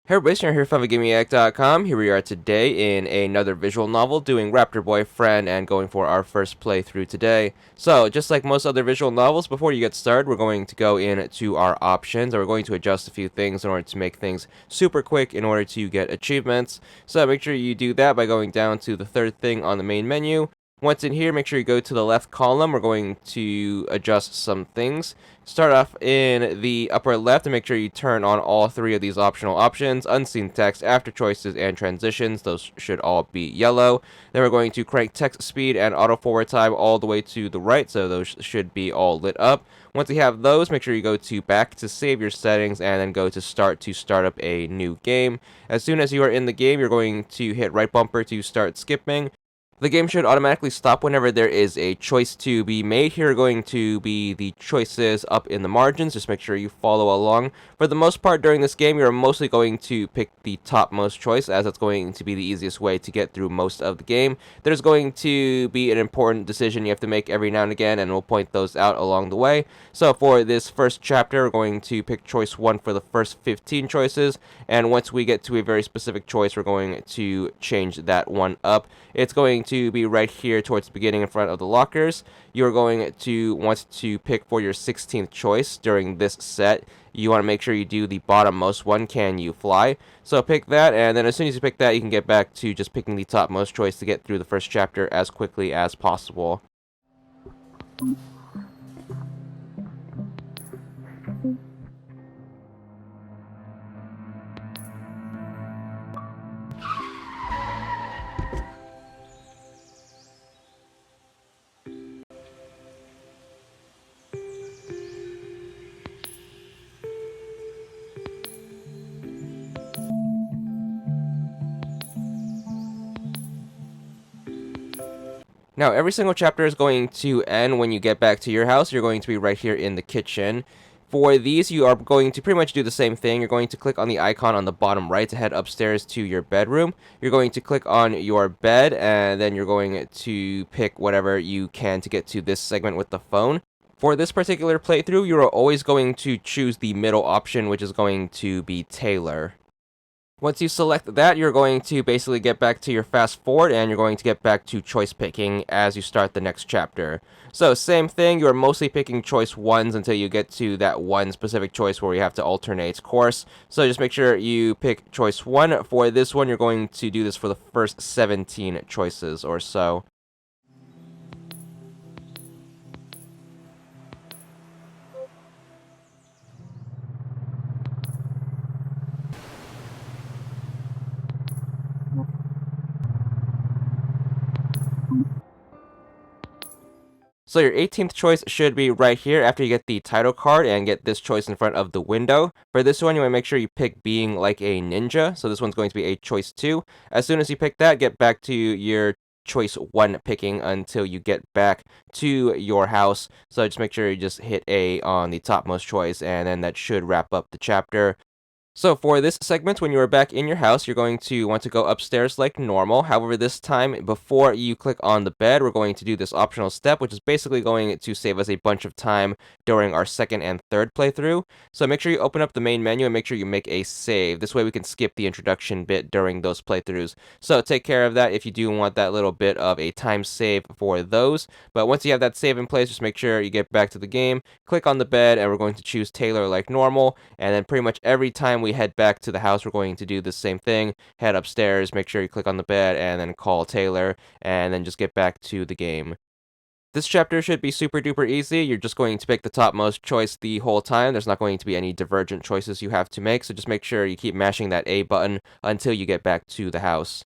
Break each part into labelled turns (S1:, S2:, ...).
S1: Hey everybody, you're here from VidGamiac.com. Here we are today in another visual novel doing Raptor Boyfriend and going for our first playthrough today. So, just like most other visual novels, before you get started, we're going to go into our options and we're going to adjust a few things in order to make things super quick in order to get achievements. So, make sure you do that by going down to the third thing on the main menu. Once in here, make sure you go to the left column. We're going to adjust some things. Start off in the upper left and make sure you turn on all three of these optional options: unseen text, after choices, and transitions. Those should all be yellow. Then we're going to crank text speed and auto forward time all the way to the right, so those should be all lit up. Once you have those, make sure you go to back to save your settings and then go to start up a new game. As soon as you are in the game, you're going to hit right bumper to start skipping. The game should automatically stop whenever there is a choice to be made. Here are going to be the choices up in the margins. Just make sure you follow along. For the most part during this game, you're mostly going to pick the topmost choice, as it's going to be the easiest way to get through most of the game. There's going to be an important decision you have to make every now and again, and we'll point those out along the way. So for this first chapter, we're going to pick choice 1 for the first 15 choices, and once we get to a very specific choice, we're going to change that one up. It's going to be right here towards the beginning in front of the lockers. You're going to want to pick for your 16th choice during this set. You want to make sure you do the bottommost one, can you fly? So pick that, and then as soon as you pick that, you can get back to just picking the topmost choice to get through the first chapter as quickly as possible. Now, every single chapter is going to end when you get back to your house. You're going to be right here in the kitchen. For these, you are going to pretty much do the same thing. You're going to click on the icon on the bottom right to head upstairs to your bedroom. You're going to click on your bed, and then you're going to pick whatever you can to get to this segment with the phone. For this particular playthrough, you are always going to choose the middle option, which is going to be Taylor. Once you select that, you're going to basically get back to your fast forward and you're going to get back to choice picking as you start the next chapter. So same thing, you're mostly picking choice 1s until you get to that one specific choice where you have to alternate course. So just make sure you pick choice 1. For this one, you're going to do this for the first 17 choices or so. So your 18th choice should be right here after you get the title card and get this choice in front of the window. For this one, you want to make sure you pick being like a ninja. So this one's going to be a choice 2. As soon as you pick that, get back to your choice 1 picking until you get back to your house. So just make sure you just hit A on the topmost choice, and then that should wrap up the chapter. So for this segment, when you are back in your house, you're going to want to go upstairs like normal. However, this time, before you click on the bed, we're going to do this optional step, which is basically going to save us a bunch of time during our second and third playthrough. So make sure you open up the main menu and make sure you make a save. This way we can skip the introduction bit during those playthroughs. So take care of that if you do want that little bit of a time save for those. But once you have that save in place, just make sure you get back to the game, click on the bed, and we're going to choose Taylor like normal. And then pretty much every time we head back to the house, we're going to do the same thing. Head upstairs, make sure you click on the bed, and then call Taylor, and then just get back to the game. This chapter should be super duper easy. You're just going to pick the topmost choice the whole time. There's not going to be any divergent choices you have to make, so just make sure you keep mashing that A button until you get back to the house.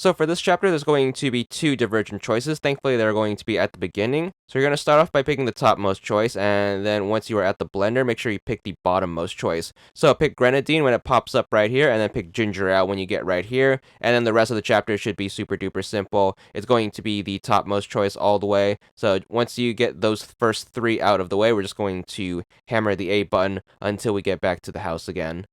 S1: So for this chapter, there's going to be two divergent choices. Thankfully, they're going to be at the beginning. So you're going to start off by picking the topmost choice, and then once you are at the blender, make sure you pick the bottommost choice. So pick grenadine when it pops up right here, and then pick ginger ale when you get right here, and then the rest of the chapter should be super duper simple. It's going to be the topmost choice all the way. So once you get those first three out of the way, we're just going to hammer the A button until we get back to the house again.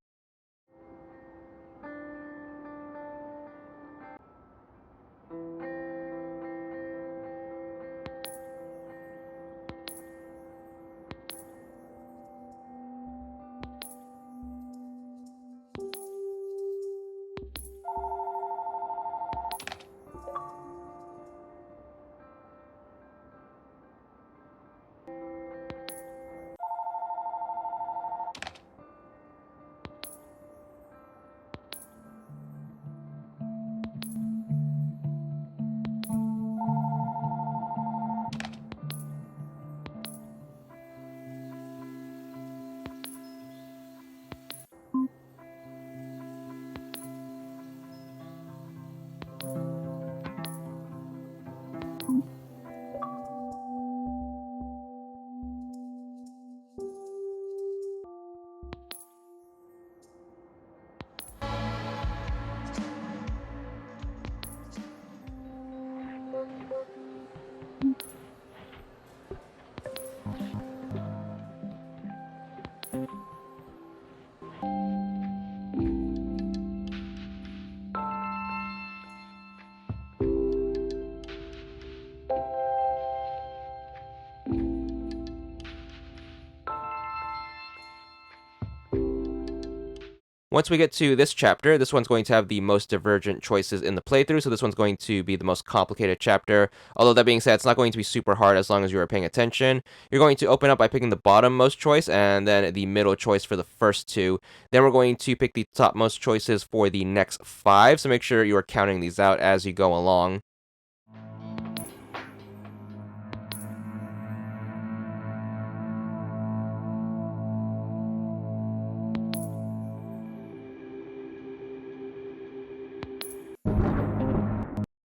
S1: Once we get to this chapter, this one's going to have the most divergent choices in the playthrough, so this one's going to be the most complicated chapter. Although that being said, it's not going to be super hard as long as you are paying attention. You're going to open up by picking the bottommost choice and then the middle choice for the first two. Then we're going to pick the topmost choices for the next five, so make sure you are counting these out as you go along.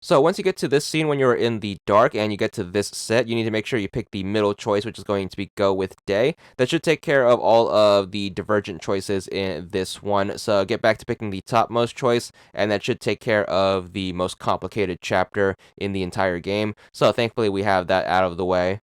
S1: So once you get to this scene when you're in the dark and you get to this set, you need to make sure you pick the middle choice, which is going to be go with day. That should take care of all of the divergent choices in this one. So get back to picking the topmost choice, and that should take care of the most complicated chapter in the entire game. So thankfully we have that out of the way.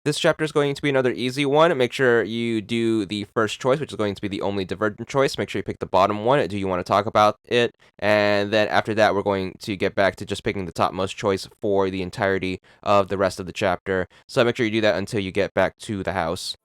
S1: This chapter is going to be another easy one. Make sure you do the first choice, which is going to be the only divergent choice. Make sure you pick the bottom one. Do you want to talk about it? And then after that, we're going to get back to just picking the topmost choice for the entirety of the rest of the chapter. So make sure you do that until you get back to the house.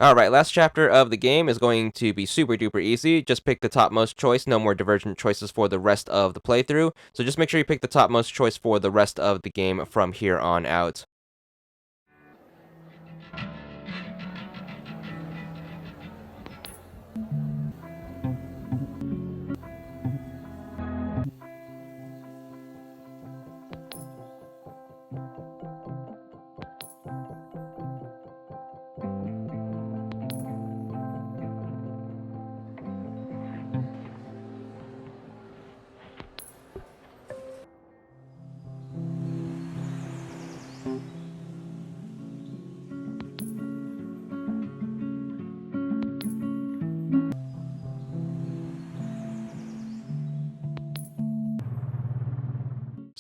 S1: Alright, last chapter of the game is going to be super duper easy. Just pick the topmost choice, no more divergent choices for the rest of the playthrough. So just make sure you pick the topmost choice for the rest of the game from here on out.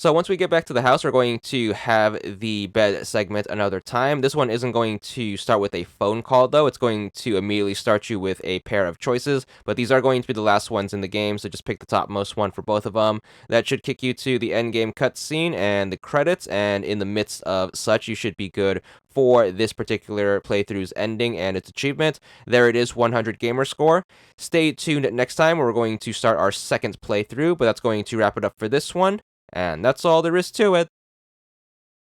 S1: So once we get back to the house, we're going to have the bed segment another time. This one isn't going to start with a phone call, though. It's going to immediately start you with a pair of choices, but these are going to be the last ones in the game, so just pick the topmost one for both of them. That should kick you to the end game cutscene and the credits, and in the midst of such, you should be good for this particular playthrough's ending and its achievement. There it is, 100 gamer score. Stay tuned next time where we're going to start our second playthrough, but that's going to wrap it up for this one. And that's all there is to it.